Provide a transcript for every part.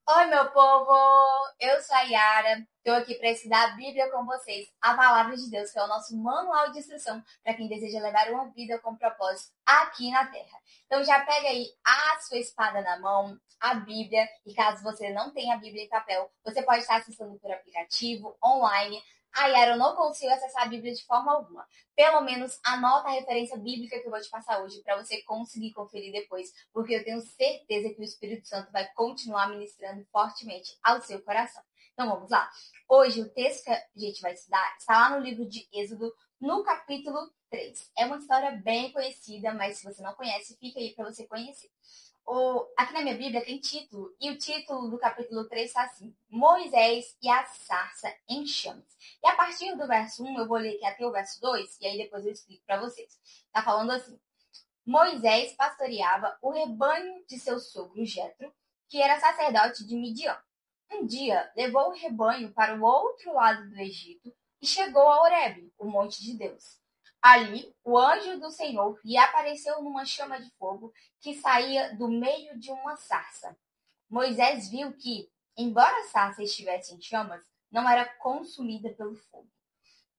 Oi, meu povo! Eu sou a Yara, estou aqui para estudar a Bíblia com vocês, a Palavra de Deus, que é o nosso manual de instrução para quem deseja levar uma vida com propósito aqui na Terra. Então já pega aí a sua espada na mão, a Bíblia, e caso você não tenha a Bíblia em papel, você pode estar acessando por aplicativo, online. A Yara, eu não consigo acessar a Bíblia de forma alguma. Pelo menos anota a referência bíblica que eu vou te passar hoje para você conseguir conferir depois, porque eu tenho certeza que o Espírito Santo vai continuar ministrando fortemente ao seu coração. Então vamos lá. Hoje o texto que a gente vai estudar está lá no livro de Êxodo, no capítulo 3. É uma história bem conhecida, mas se você não conhece, fica aí para você conhecer. Aqui na minha Bíblia tem título, e o título do capítulo 3 está assim: Moisés e a sarça em chamas. E a partir do verso 1, eu vou ler aqui até o verso 2, e aí depois eu explico para vocês. Está falando assim: Moisés pastoreava o rebanho de seu sogro Jetro, que era sacerdote de Midian. Um dia, levou o rebanho para o outro lado do Egito e chegou a Horebe, o monte de Deus. Ali, o anjo do Senhor lhe apareceu numa chama de fogo que saía do meio de uma sarça. Moisés viu que, embora a sarça estivesse em chamas, não era consumida pelo fogo.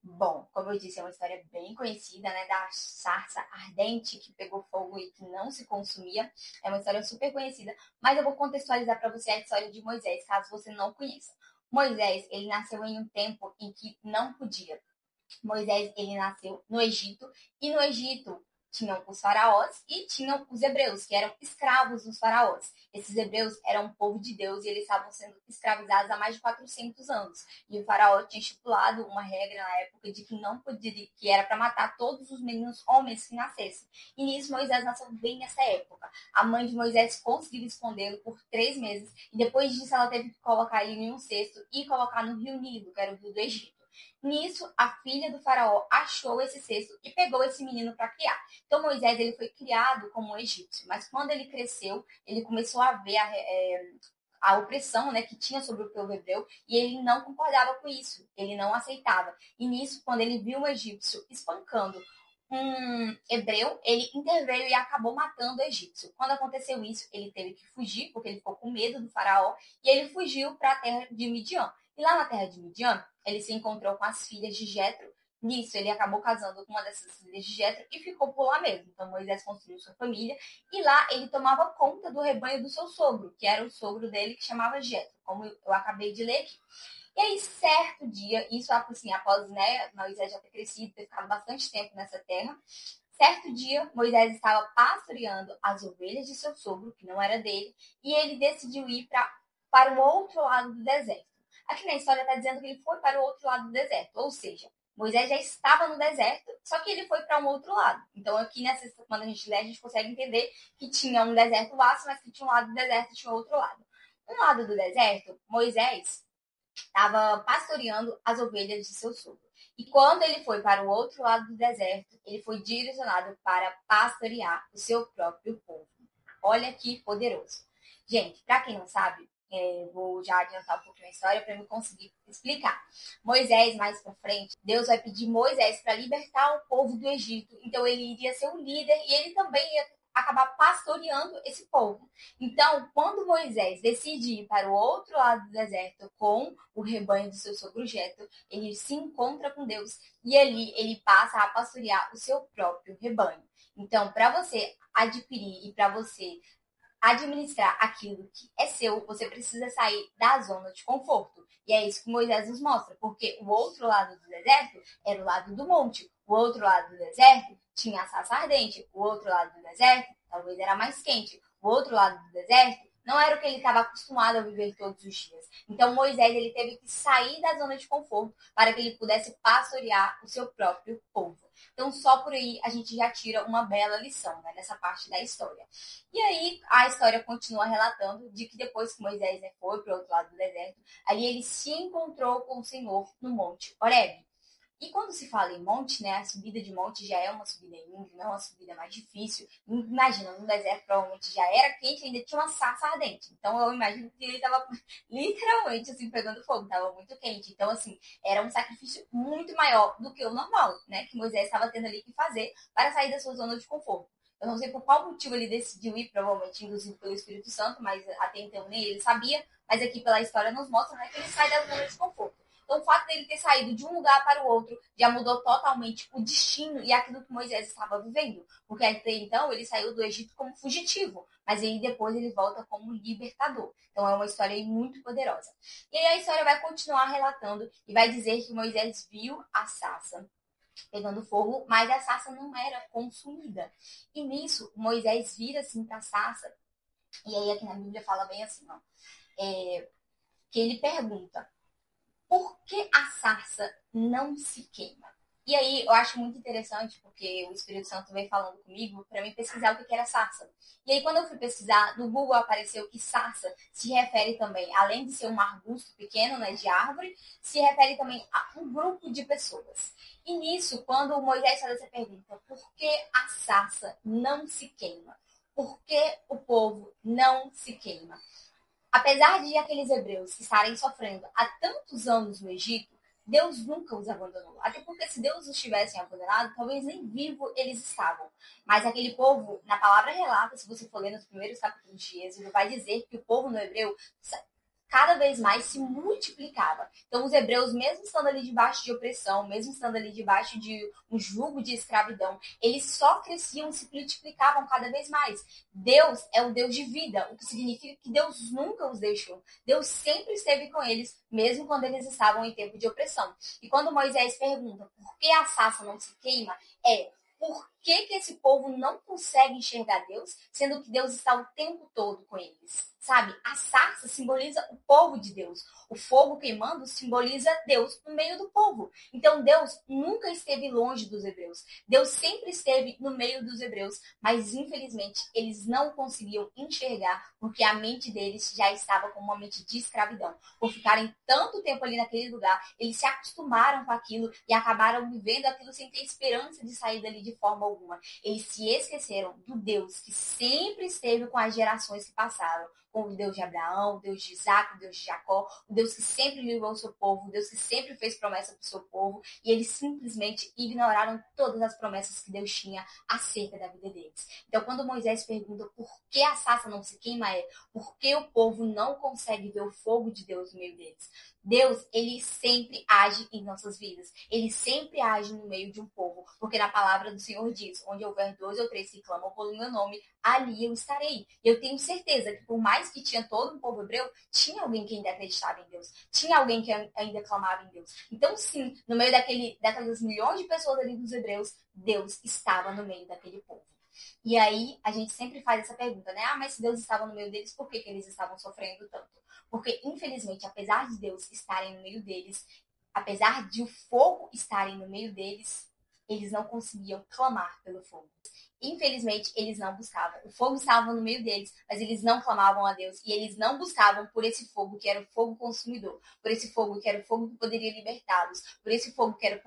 Bom, como eu disse, é uma história bem conhecida, né, da sarça ardente que pegou fogo e que não se consumia. É uma história super conhecida, mas eu vou contextualizar para você a história de Moisés, caso você não conheça. Moisés, ele nasceu em um tempo em que não podia. Moisés, ele nasceu no Egito, e no Egito tinham os faraós e tinham os hebreus, que eram escravos dos faraós. Esses hebreus eram um povo de Deus e eles estavam sendo escravizados há mais de 400 anos. E o faraó tinha estipulado uma regra na época de que não podia, que era para matar todos os meninos homens que nascessem. E nisso Moisés nasceu bem nessa época. A mãe de Moisés conseguiu escondê-lo por 3 meses e depois disso ela teve que colocar ele em um cesto e colocar no rio Nilo, que era o rio do Egito. Nisso, a filha do faraó achou esse cesto e pegou esse menino para criar. Então, Moisés ele foi criado como um egípcio, mas quando ele cresceu, ele começou a ver a opressão, né, que tinha sobre o povo hebreu, e ele não concordava com isso, ele não aceitava. E nisso, quando ele viu um egípcio espancando um hebreu, ele interveio e acabou matando o egípcio. Quando aconteceu isso, ele teve que fugir, porque ele ficou com medo do faraó, e ele fugiu para a terra de Midian. E lá na terra de Midian, ele se encontrou com as filhas de Jetro. Nisso, ele acabou casando com uma dessas filhas de Jetro e ficou por lá mesmo. Então, Moisés construiu sua família e lá ele tomava conta do rebanho do seu sogro, que era o sogro dele, que chamava Jetro, como eu acabei de ler aqui. E aí, certo dia, isso assim, após né, Moisés já ter crescido, ter ficado bastante tempo nessa terra, certo dia, Moisés estava pastoreando as ovelhas de seu sogro, que não era dele, e ele decidiu ir para o outro lado do deserto. Aqui na história está dizendo que ele foi para o outro lado do deserto, ou seja, Moisés já estava no deserto, só que ele foi para um outro lado. Então, aqui nessa, quando a gente lê, a gente consegue entender que tinha um deserto vasto, mas que tinha um lado do deserto e tinha outro lado. Um lado do deserto, Moisés estava pastoreando as ovelhas de seu sogro. E quando ele foi para o outro lado do deserto, ele foi direcionado para pastorear o seu próprio povo. Olha que poderoso. Gente, para quem não sabe, vou já adiantar um pouquinho a história para eu conseguir explicar. Moisés, mais para frente, Deus vai pedir Moisés para libertar o povo do Egito. Então ele iria ser o líder e ele também ia acabar pastoreando esse povo. Então, quando Moisés decide ir para o outro lado do deserto com o rebanho do seu sogro Jetro, ele se encontra com Deus e ali ele passa a pastorear o seu próprio rebanho. Então, para você adquirir e para você administrar aquilo que é seu, você precisa sair da zona de conforto. E é isso que Moisés nos mostra, porque o outro lado do deserto era o lado do monte, o outro lado do deserto tinha a sarça ardente, o outro lado do deserto talvez era mais quente, o outro lado do deserto não era o que ele estava acostumado a viver todos os dias. Então Moisés ele teve que sair da zona de conforto para que ele pudesse pastorear o seu próprio povo. Então só por aí a gente já tira uma bela lição, né, nessa parte da história. E aí a história continua relatando de que depois que Moisés foi para o outro lado do deserto, ali ele se encontrou com o Senhor no Monte Horebe. E quando se fala em monte, né, a subida de monte já é uma subida íngreme, não é uma subida mais difícil. Imagina, no deserto provavelmente já era quente, ainda tinha uma sarça ardente. Então eu imagino que ele estava literalmente assim pegando fogo, estava muito quente. Então assim, era um sacrifício muito maior do que o normal, né, que Moisés estava tendo ali que fazer para sair da sua zona de conforto. Eu não sei por qual motivo ele decidiu ir, provavelmente induzido pelo Espírito Santo, mas até então nem ele sabia. mas aqui pela história nos mostra, né, que ele sai da zona de conforto. Então, o fato dele ter saído de um lugar para o outro já mudou totalmente o destino e aquilo que Moisés estava vivendo. Porque até então ele saiu do Egito como fugitivo, mas aí depois ele volta como libertador. Então, é uma história muito poderosa. E aí a história vai continuar relatando e vai dizer que Moisés viu a sarça pegando fogo, mas a sarça não era consumida. E nisso, Moisés vira assim para a sarça, e aí aqui na Bíblia fala bem assim, ó, que ele pergunta: por que a sarça não se queima? E aí eu acho muito interessante, porque o Espírito Santo vem falando comigo para mim pesquisar o que era sarça. E aí quando eu fui pesquisar, no Google apareceu que sarça se refere também, além de ser um arbusto pequeno, né, de árvore, se refere também a um grupo de pessoas. E nisso, quando Moisés faz essa pergunta, por que a sarça não se queima? Por que o povo não se queima? Apesar de aqueles hebreus estarem sofrendo há tantos anos no Egito, Deus nunca os abandonou. Até porque se Deus os tivesse abandonado, talvez nem vivo eles estavam. Mas aquele povo, na palavra relata, se você for ler nos primeiros capítulos de Êxodo, vai dizer que o povo no hebreu cada vez mais se multiplicava. Então, os hebreus, mesmo estando ali debaixo de opressão, mesmo estando ali debaixo de um jugo de escravidão, eles só cresciam e se multiplicavam cada vez mais. Deus é o Deus de vida, o que significa que Deus nunca os deixou. Deus sempre esteve com eles, mesmo quando eles estavam em tempo de opressão. E quando Moisés pergunta por que a sarça não se queima, por que esse povo não consegue enxergar Deus, sendo que Deus está o tempo todo com eles? Sabe? A sarça simboliza o povo de Deus. O fogo queimando simboliza Deus no meio do povo. Então, Deus nunca esteve longe dos hebreus. Deus sempre esteve no meio dos hebreus, mas infelizmente eles não conseguiam enxergar porque a mente deles já estava com uma mente de escravidão. Por ficarem tanto tempo ali naquele lugar, eles se acostumaram com aquilo e acabaram vivendo aquilo sem ter esperança de sair dali de forma alguma. Eles se esqueceram do Deus que sempre esteve com as gerações que passaram, com o Deus de Abraão, o Deus de Isaac, o Deus de Jacó, o Deus que sempre livrou o seu povo, o Deus que sempre fez promessa para o seu povo, e eles simplesmente ignoraram todas as promessas que Deus tinha acerca da vida deles. Então, quando Moisés pergunta por que a sarça não se queima, por que o povo não consegue ver o fogo de Deus no meio deles. Deus, ele sempre age em nossas vidas. Ele sempre age no meio de um povo. Porque na palavra do Senhor diz, onde houver 2 ou 3 que clamam pelo meu nome, ali eu estarei. Eu tenho certeza que por mais que tinha todo um povo hebreu, tinha alguém que ainda acreditava em Deus. Tinha alguém que ainda clamava em Deus. Então, sim, no meio daquelas milhões de pessoas ali dos hebreus, Deus estava no meio daquele povo. E aí, a gente sempre faz essa pergunta, né? Mas se Deus estava no meio deles, por que eles estavam sofrendo tanto? Porque, infelizmente, apesar de Deus estarem no meio deles, apesar de o fogo estarem no meio deles, eles não conseguiam clamar pelo fogo. Infelizmente, eles não buscavam. O fogo estava no meio deles, mas eles não clamavam a Deus. E eles não buscavam por esse fogo que era o fogo consumidor, por esse fogo que era o fogo que poderia libertá-los, por esse fogo que era o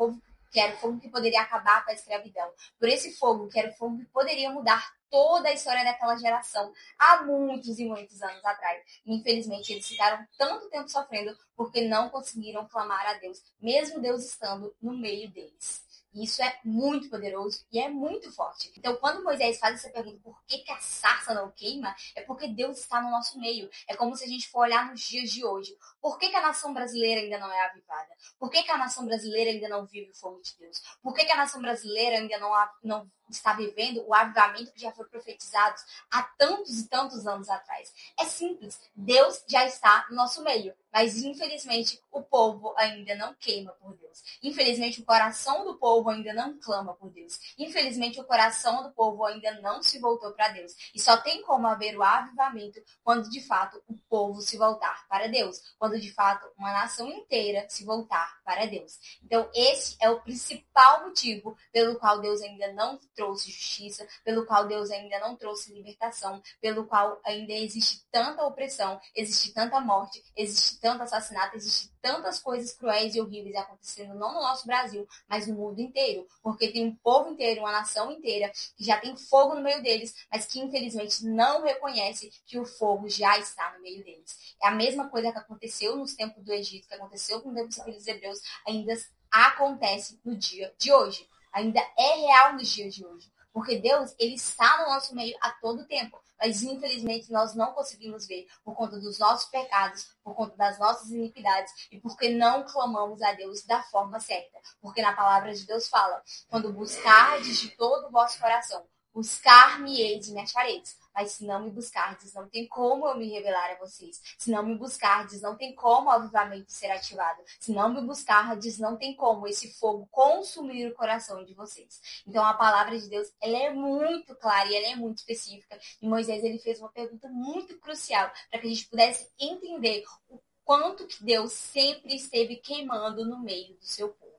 fogo que poderia acabar com a escravidão, por esse fogo que era o fogo que poderia mudar toda a história daquela geração há muitos e muitos anos atrás. E, infelizmente, eles ficaram tanto tempo sofrendo porque não conseguiram clamar a Deus, mesmo Deus estando no meio deles. Isso é muito poderoso e é muito forte. Então, quando Moisés faz essa pergunta, por que a sarça não queima? É porque Deus está no nosso meio. É como se a gente for olhar nos dias de hoje. Por que a nação brasileira ainda não é avivada? Por que a nação brasileira ainda não vive o fogo de Deus? Por que a nação brasileira ainda não está vivendo o avivamento que já foi profetizado há tantos e tantos anos atrás? É simples. Deus já está no nosso meio. Mas, infelizmente, o povo ainda não queima por Deus. Infelizmente, o coração do povo ainda não clama por Deus. Infelizmente, o coração do povo ainda não se voltou para Deus. E só tem como haver o avivamento quando, de fato, o povo se voltar para Deus. Quando, de fato, uma nação inteira se voltar para Deus. Então, esse é o principal motivo pelo qual Deus ainda não trouxe justiça, pelo qual Deus ainda não trouxe libertação, pelo qual ainda existe tanta opressão, existe tanta morte, existe tanto assassinato, existe tantas coisas cruéis e horríveis acontecendo não no nosso Brasil, mas no mundo inteiro, porque tem um povo inteiro, uma nação inteira que já tem fogo no meio deles, mas que infelizmente não reconhece que o fogo já está no meio deles. É a mesma coisa que aconteceu nos tempos do Egito, que aconteceu com os filhos hebreus, ainda acontece no dia de hoje, ainda é real nos dias de hoje. porque Deus, ele está no nosso meio a todo tempo, mas infelizmente nós não conseguimos ver por conta dos nossos pecados, por conta das nossas iniquidades e porque não clamamos a Deus da forma certa, porque na palavra de Deus fala, quando buscardes de todo o vosso coração, buscar-me-eis e me achareis. Mas se não me buscardes, não tem como eu me revelar a vocês. Se não me buscardes, não tem como o avivamento ser ativado. Se não me buscardes, não tem como esse fogo consumir o coração de vocês. Então a palavra de Deus, ela é muito clara e ela é muito específica. E Moisés, ele fez uma pergunta muito crucial para que a gente pudesse entender o quanto que Deus sempre esteve queimando no meio do seu povo.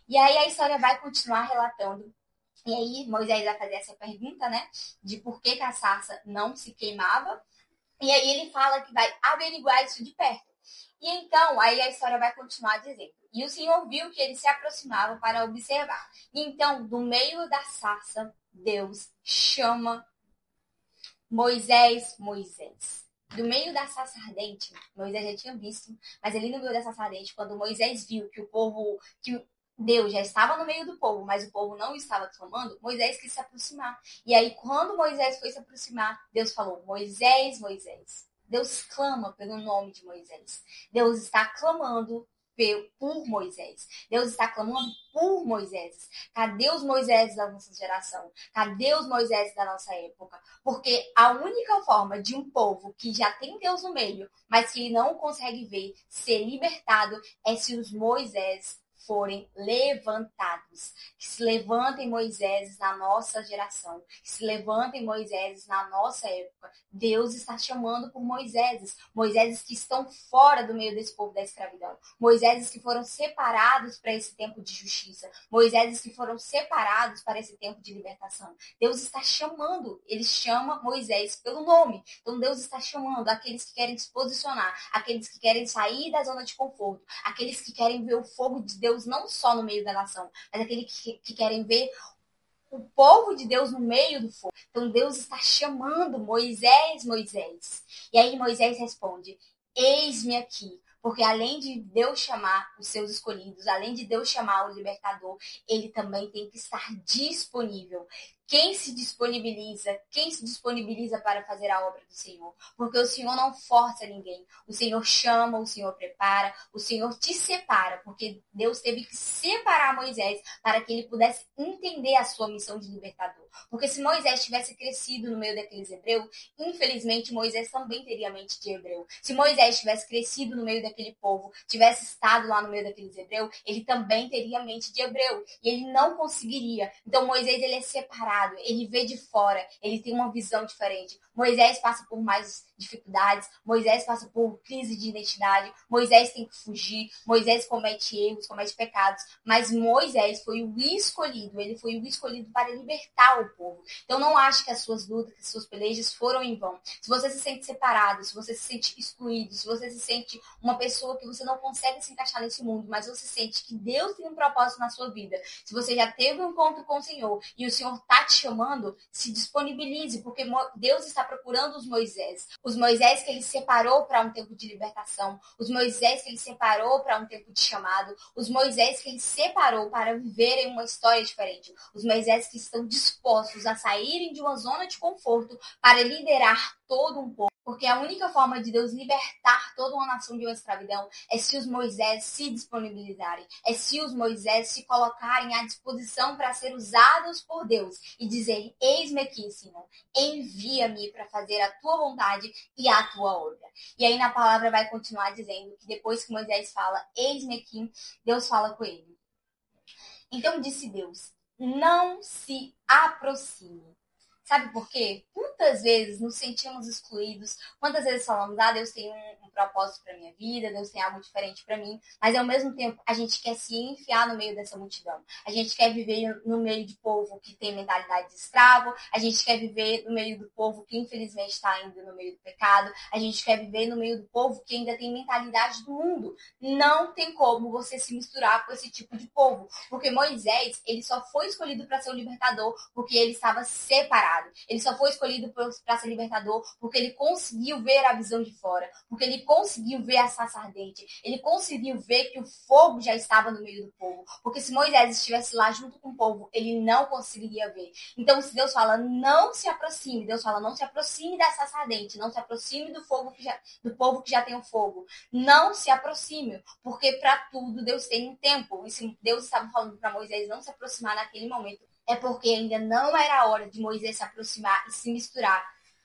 E aí a história vai continuar relatando. E aí Moisés vai fazer essa pergunta, né? De por que a sarça não se queimava. E aí ele fala que vai averiguar isso de perto. E então, aí a história vai continuar dizendo. E o Senhor viu que ele se aproximava para observar. E então, do meio da sarça, Deus chama Moisés, Moisés. Do meio da sarça ardente, Moisés já tinha visto, mas ali no meio da sarça ardente, quando Moisés viu que o povo, que Deus já estava no meio do povo, mas o povo não estava clamando, Moisés quis se aproximar. E aí, quando Moisés foi se aproximar, Deus falou, Moisés, Moisés. Deus clama pelo nome de Moisés. Deus está clamando por Moisés. Deus está clamando por Moisés. Cadê os Moisés da nossa geração? Cadê os Moisés da nossa época? Porque a única forma de um povo que já tem Deus no meio, mas que não consegue ver, ser libertado, é se os Moisés forem levantados. Que se levantem Moisés na nossa geração. Que se levantem Moisés na nossa época. Deus está chamando por Moisés. Moisés que estão fora do meio desse povo da escravidão. Moisés que foram separados para esse tempo de justiça. Moisés que foram separados para esse tempo de libertação. Deus está chamando. Ele chama Moisés pelo nome. Então Deus está chamando aqueles que querem se posicionar. Aqueles que querem sair da zona de conforto. Aqueles que querem ver o fogo de Deus não só no meio da nação, mas aqueles que querem ver o povo de Deus no meio do fogo. Então Deus está chamando Moisés, Moisés. E aí Moisés responde, eis-me aqui. Porque além de Deus chamar os seus escolhidos, além de Deus chamar o libertador, ele também tem que estar disponível. Quem se disponibiliza para fazer a obra do Senhor? Porque o Senhor não força ninguém. O Senhor chama, o Senhor prepara, o Senhor te separa, porque Deus teve que separar Moisés para que ele pudesse entender a sua missão de libertador. Porque se Moisés tivesse crescido no meio daqueles hebreus, infelizmente Moisés também teria mente de hebreu. Se Moisés tivesse crescido no meio daquele povo, tivesse estado lá no meio daqueles hebreus, ele também teria mente de hebreu. E ele não conseguiria. Então Moisés, ele é separado. Ele vê de fora, ele tem uma visão diferente. Moisés passa por mais dificuldades, Moisés passa por crise de identidade, Moisés tem que fugir, Moisés comete erros, comete pecados, mas Moisés foi o escolhido, ele foi o escolhido para libertar o povo. Então não ache que as suas lutas, que as suas pelejas foram em vão. Se você se sente separado, se você se sente excluído, se você se sente uma pessoa que você não consegue se encaixar nesse mundo, mas você sente que Deus tem um propósito na sua vida, se você já teve um encontro com o Senhor e o Senhor está te chamando, se disponibilize, porque Deus está procurando os Moisés. Os Moisés que ele separou para um tempo de libertação, os Moisés que ele separou para um tempo de chamado, os Moisés que ele separou para viverem uma história diferente, os Moisés que estão dispostos a saírem de uma zona de conforto para liderar todo um povo. Porque a única forma de Deus libertar toda uma nação de uma escravidão é se os Moisés se disponibilizarem, é se os Moisés se colocarem à disposição para ser usados por Deus e dizerem, eis-me aqui, Senhor, envia-me para fazer a tua vontade e a tua obra. E aí na palavra vai continuar dizendo que depois que Moisés fala, eis-me aqui, Deus fala com ele. Então disse Deus, não se aproxime. Sabe por quê? Muitas vezes nos sentimos excluídos, quantas vezes falamos, Deus tem um propósito para minha vida, Deus tem algo diferente para mim, mas ao mesmo tempo a gente quer se enfiar no meio dessa multidão. A gente quer viver no meio de povo que tem mentalidade de escravo, a gente quer viver no meio do povo que infelizmente está ainda no meio do pecado, a gente quer viver no meio do povo que ainda tem mentalidade do mundo. Não tem como você se misturar com esse tipo de povo, porque Moisés, ele só foi escolhido para ser o libertador porque ele estava separado. Ele só foi escolhido para ser libertador porque ele conseguiu ver a visão de fora, porque ele conseguiu ver a sarça ardente, ele conseguiu ver que o fogo já estava no meio do povo, porque se Moisés estivesse lá junto com o povo, ele não conseguiria ver. Então, se Deus fala, não se aproxime, Deus fala, não se aproxime da sarça ardente, não se aproxime do povo que já tem o fogo, não se aproxime, porque para tudo Deus tem um tempo. E se Deus estava falando para Moisés não se aproximar naquele momento, é porque ainda não era a hora de Moisés se aproximar e se misturar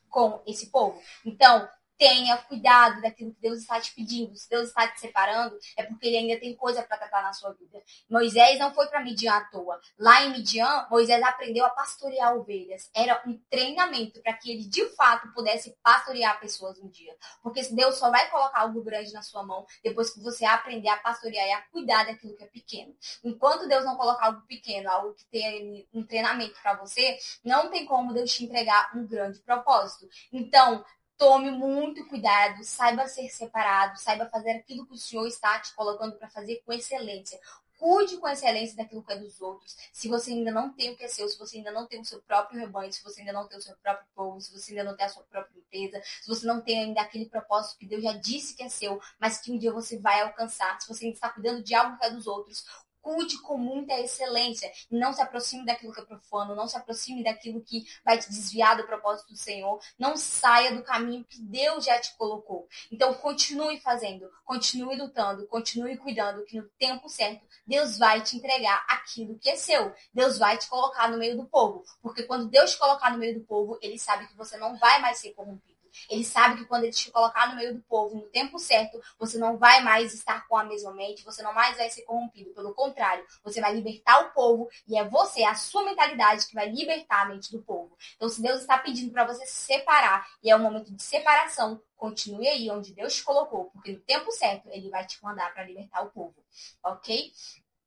com esse povo. Então, tenha cuidado daquilo que Deus está te pedindo. Se Deus está te separando, é porque ele ainda tem coisa para tratar na sua vida. Moisés não foi para Midian à toa. Lá em Midian, Moisés aprendeu a pastorear ovelhas. Era um treinamento para que ele, de fato, pudesse pastorear pessoas um dia. Porque Deus só vai colocar algo grande na sua mão depois que você aprender a pastorear e a cuidar daquilo que é pequeno. Enquanto Deus não colocar algo pequeno, algo que tenha um treinamento para você, não tem como Deus te entregar um grande propósito. Então, tome muito cuidado, saiba ser separado, saiba fazer aquilo que o Senhor está te colocando para fazer com excelência. Cuide com excelência daquilo que é dos outros. Se você ainda não tem o que é seu, se você ainda não tem o seu próprio rebanho, se você ainda não tem o seu próprio povo, se você ainda não tem a sua própria empresa, se você não tem ainda aquele propósito que Deus já disse que é seu, mas que um dia você vai alcançar, se você ainda está cuidando de algo que é dos outros, cuide com muita excelência. Não se aproxime daquilo que é profano, não se aproxime daquilo que vai te desviar do propósito do Senhor. Não saia do caminho que Deus já te colocou. Então, continue fazendo, continue lutando, continue cuidando, que no tempo certo, Deus vai te entregar aquilo que é seu. Deus vai te colocar no meio do povo. Porque quando Deus te colocar no meio do povo, Ele sabe que você não vai mais ser corrompido. Ele sabe que quando ele te colocar no meio do povo, no tempo certo, você não vai mais estar com a mesma mente, você não mais vai ser corrompido. Pelo contrário, você vai libertar o povo e é você, a sua mentalidade, que vai libertar a mente do povo. Então, se Deus está pedindo para você se separar e é um momento de separação, continue aí onde Deus te colocou, porque no tempo certo ele vai te mandar para libertar o povo, ok?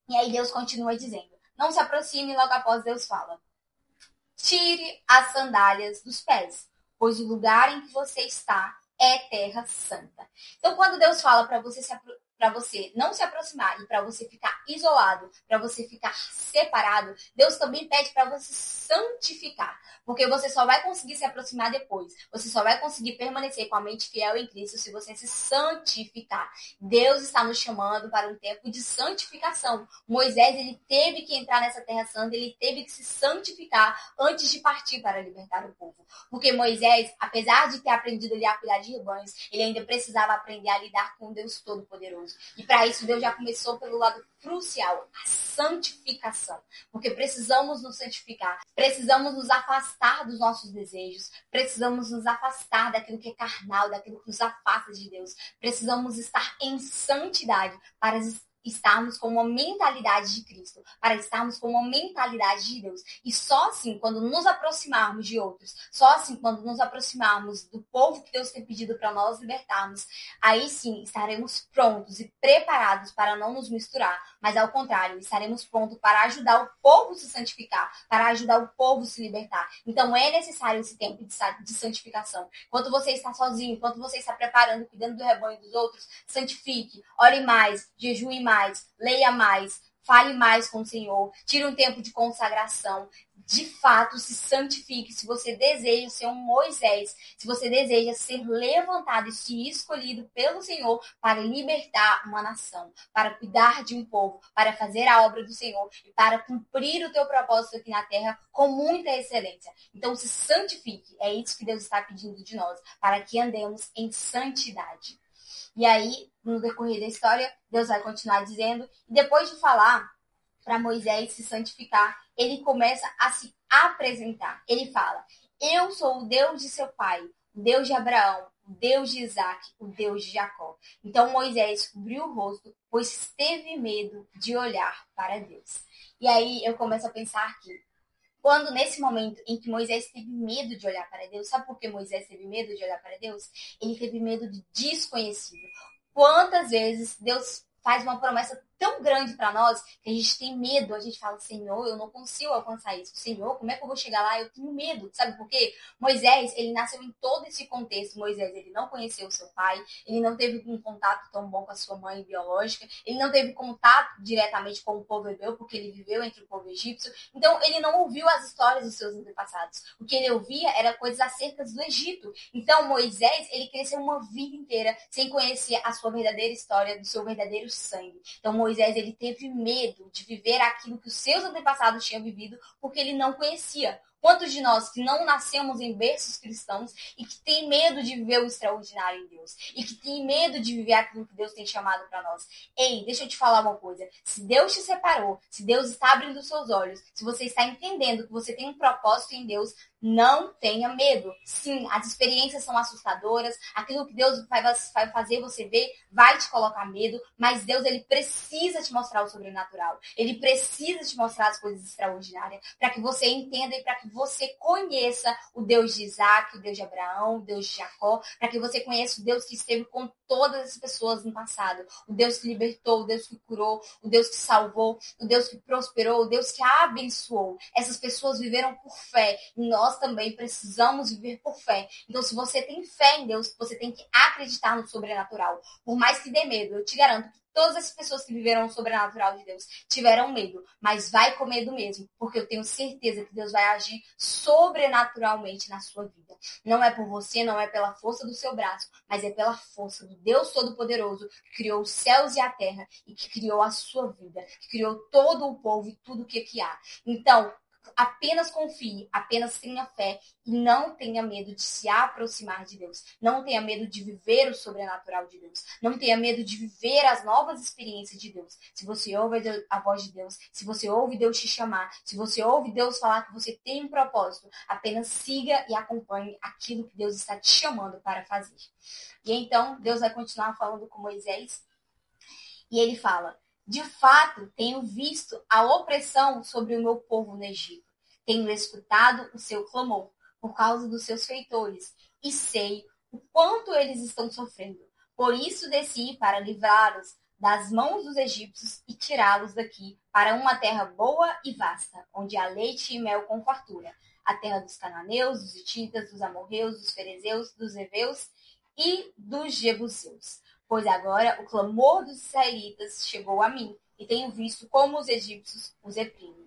E aí Deus continua dizendo, não se aproxime, logo após Deus fala, tire as sandálias dos pés, pois o lugar em que você está é terra santa. Então, quando Deus fala para você não se aproximar e para você ficar isolado, para você ficar separado, Deus também pede para você santificar, porque você só vai conseguir se aproximar depois. Você só vai conseguir permanecer com a mente fiel em Cristo se você se santificar. Deus está nos chamando para um tempo de santificação. Moisés, ele teve que entrar nessa terra santa, ele teve que se santificar antes de partir para libertar o povo. Porque Moisés, apesar de ter aprendido ali a cuidar de rebanhos, ele ainda precisava aprender a lidar com o Deus Todo-Poderoso. E para isso, Deus já começou pelo lado crucial, a santificação. Porque precisamos nos santificar, precisamos nos afastar dos nossos desejos, precisamos nos afastar daquilo que é carnal, daquilo que nos afasta de Deus. Precisamos estar em santidade para estarmos com uma mentalidade de Cristo, para estarmos com uma mentalidade de Deus. E só assim, quando nos aproximarmos de outros, só assim, quando nos aproximarmos do povo que Deus tem pedido para nós libertarmos, aí sim estaremos prontos e preparados para não nos misturar, mas ao contrário, estaremos prontos para ajudar o povo a se santificar, para ajudar o povo a se libertar. Então é necessário esse tempo de santificação. Enquanto você está sozinho, enquanto você está preparando, cuidando do rebanho dos outros, santifique, ore mais, jejue mais, leia mais, fale mais com o Senhor, tire um tempo de consagração, de fato se santifique. Se você deseja ser um Moisés, se você deseja ser levantado e ser escolhido pelo Senhor para libertar uma nação, para cuidar de um povo, para fazer a obra do Senhor e para cumprir o teu propósito aqui na terra com muita excelência. Então se santifique, é isso que Deus está pedindo de nós, para que andemos em santidade. E aí, no decorrer da história, Deus vai continuar dizendo, e depois de falar para Moisés se santificar, ele começa a se apresentar. Ele fala, eu sou o Deus de seu pai, o Deus de Abraão, o Deus de Isaac, o Deus de Jacó. Então Moisés cobriu o rosto, pois teve medo de olhar para Deus. E aí eu começo a pensar aqui, quando nesse momento em que Moisés teve medo de olhar para Deus, sabe por que Moisés teve medo de olhar para Deus? Ele teve medo do desconhecido. Quantas vezes Deus faz uma promessa tão grande para nós que a gente tem medo, a gente fala, Senhor, eu não consigo alcançar isso. Senhor, como é que eu vou chegar lá? Eu tenho medo, sabe por quê? Moisés, ele nasceu em todo esse contexto. Moisés, ele não conheceu o seu pai, ele não teve um contato tão bom com a sua mãe biológica, ele não teve contato diretamente com o povo hebreu, porque ele viveu entre o povo egípcio. Então, ele não ouviu as histórias dos seus antepassados. O que ele ouvia era coisas acerca do Egito. Então, Moisés, ele cresceu uma vida inteira sem conhecer a sua verdadeira história, do seu verdadeiro sangue. Então, Moisés, ele teve medo de viver aquilo que os seus antepassados tinham vivido, porque ele não conhecia. Quantos de nós que não nascemos em berços cristãos e que tem medo de viver o extraordinário em Deus e que tem medo de viver aquilo que Deus tem chamado para nós? Ei, deixa eu te falar uma coisa. Se Deus te separou, se Deus está abrindo os seus olhos, se você está entendendo que você tem um propósito em Deus, não tenha medo. Sim, as experiências são assustadoras, aquilo que Deus vai fazer você ver vai te colocar medo, mas Deus, ele precisa te mostrar o sobrenatural. Ele precisa te mostrar as coisas extraordinárias para que você entenda e para que você conheça o Deus de Isaac, o Deus de Abraão, o Deus de Jacó, para que você conheça o Deus que esteve com todas as pessoas no passado, o Deus que libertou, o Deus que curou, o Deus que salvou, o Deus que prosperou, o Deus que abençoou. Essas pessoas viveram por fé e nós também precisamos viver por fé. Então, se você tem fé em Deus, você tem que acreditar no sobrenatural. Por mais que dê medo, eu te garanto que todas as pessoas que viveram o sobrenatural de Deus tiveram medo, mas vai com medo mesmo, porque eu tenho certeza que Deus vai agir sobrenaturalmente na sua vida. Não é por você, não é pela força do seu braço, mas é pela força do Deus Todo-Poderoso que criou os céus e a terra e que criou a sua vida, que criou todo o povo e tudo o que há. Então, apenas confie, apenas tenha fé e não tenha medo de se aproximar de Deus. Não tenha medo de viver o sobrenatural de Deus. Não tenha medo de viver as novas experiências de Deus. Se você ouve a voz de Deus, se você ouve Deus te chamar, se você ouve Deus falar que você tem um propósito, apenas siga e acompanhe aquilo que Deus está te chamando para fazer. E então, Deus vai continuar falando com Moisés e ele fala: de fato, tenho visto a opressão sobre o meu povo no Egito. Tenho escutado o seu clamor por causa dos seus feitores e sei o quanto eles estão sofrendo. Por isso desci para livrá-los das mãos dos egípcios e tirá-los daqui para uma terra boa e vasta, onde há leite e mel com fartura, a terra dos cananeus, dos hititas, dos amorreus, dos ferezeus, dos heveus e dos jebuseus. Pois agora o clamor dos israelitas chegou a mim, e tenho visto como os egípcios os reprimem.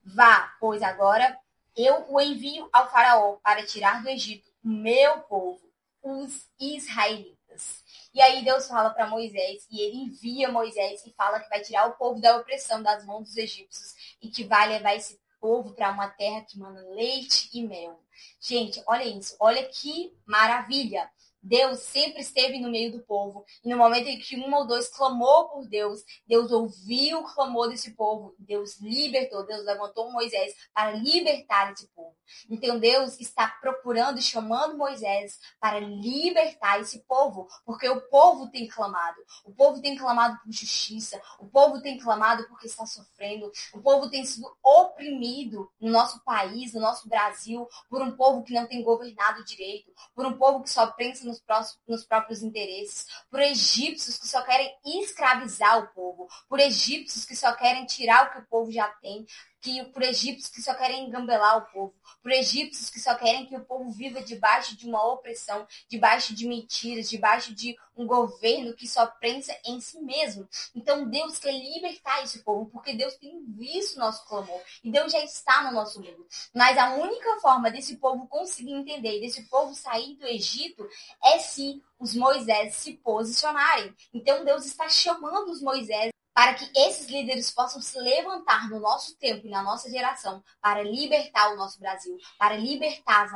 Vá, pois agora eu o envio ao faraó para tirar do Egito o meu povo, os israelitas. E aí Deus fala para Moisés, e ele envia Moisés e fala que vai tirar o povo da opressão das mãos dos egípcios e que vai levar esse povo para uma terra que manda leite e mel. Gente, olha isso, olha que maravilha. Deus sempre esteve no meio do povo. E no momento em que um ou dois clamou por Deus, Deus ouviu o clamor desse povo. Deus libertou, Deus levantou Moisés para libertar esse povo. Então Deus está procurando e chamando Moisés para libertar esse povo, porque o povo tem clamado. O povo tem clamado por justiça, o povo tem clamado porque está sofrendo, o povo tem sido oprimido no nosso país, no nosso Brasil, por um povo que não tem governado direito, por um povo que só pensa nos próprios interesses, por egípcios que só querem escravizar o povo, por egípcios que só querem tirar o que o povo já tem, por egípcios que só querem engambelar o povo, por egípcios que só querem que o povo viva debaixo de uma opressão, debaixo de mentiras, debaixo de um governo que só pensa em si mesmo. Então Deus quer libertar esse povo, porque Deus tem visto o nosso clamor e Deus já está no nosso meio. Mas a única forma desse povo conseguir entender, desse povo sair do Egito, é se os Moisés se posicionarem. Então Deus está chamando os Moisés para que esses líderes possam se levantar no nosso tempo e na nossa geração para libertar o nosso Brasil, para libertar as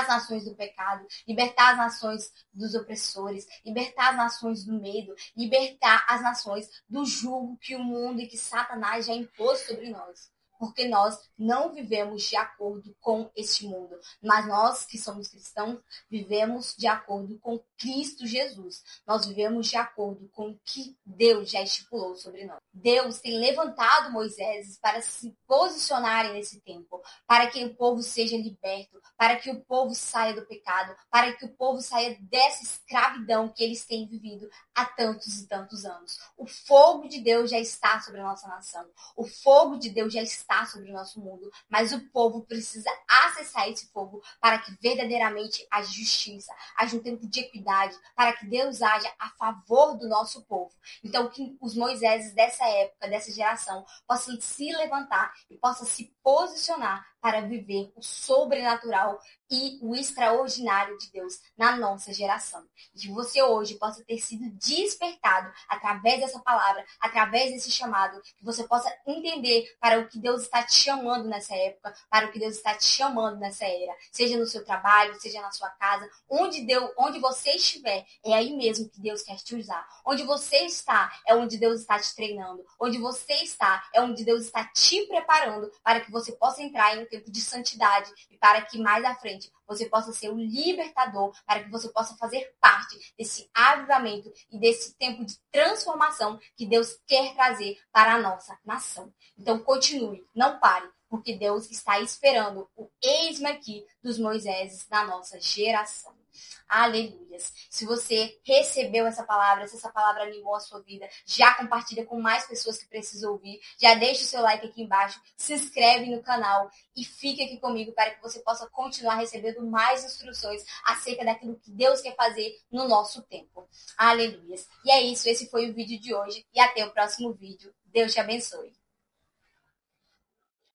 nações do pecado, libertar as nações dos opressores, libertar as nações do medo, libertar as nações do jugo que o mundo e que Satanás já impôs sobre nós. porque nós não vivemos de acordo com este mundo, mas nós que somos cristãos vivemos de acordo com Cristo Jesus. Nós vivemos de acordo com o que Deus já estipulou sobre nós. Deus tem levantado Moisés para se posicionarem nesse tempo, para que o povo seja liberto, para que o povo saia do pecado, para que o povo saia dessa escravidão que eles têm vivido há tantos e tantos anos. O fogo de Deus já está sobre a nossa nação. O fogo de Deus já está sobre o nosso mundo, mas o povo precisa acessar esse fogo para que verdadeiramente haja justiça, haja um tempo de equidade, para que Deus haja a favor do nosso povo. Então, que os Moiséses dessa época, dessa geração, possam se levantar e possam se posicionar para viver o sobrenatural e o extraordinário de Deus na nossa geração. E que você hoje possa ter sido despertado através dessa palavra, através desse chamado, que você possa entender para o que Deus está te chamando nessa época, para o que Deus está te chamando nessa era, seja no seu trabalho, seja na sua casa, onde você estiver, é aí mesmo que Deus quer te usar. Onde você está, é onde Deus está te treinando. Onde você está, é onde Deus está te preparando para que você possa entrar em um tempo de santidade e para que mais à frente você possa ser o libertador, para que você possa fazer parte desse avivamento e desse tempo de transformação que Deus quer trazer para a nossa nação. Então continue, não pare, porque Deus está esperando o eis-me aqui dos Moiséses da nossa geração. Aleluias. Se você recebeu essa palavra, se essa palavra animou a sua vida, já compartilha com mais pessoas que precisam ouvir, já deixa o seu like aqui embaixo, se inscreve no canal e fique aqui comigo para que você possa continuar recebendo mais instruções acerca daquilo que Deus quer fazer no nosso tempo. Aleluias. E é isso, esse foi o vídeo de hoje e até o próximo vídeo. Deus te abençoe.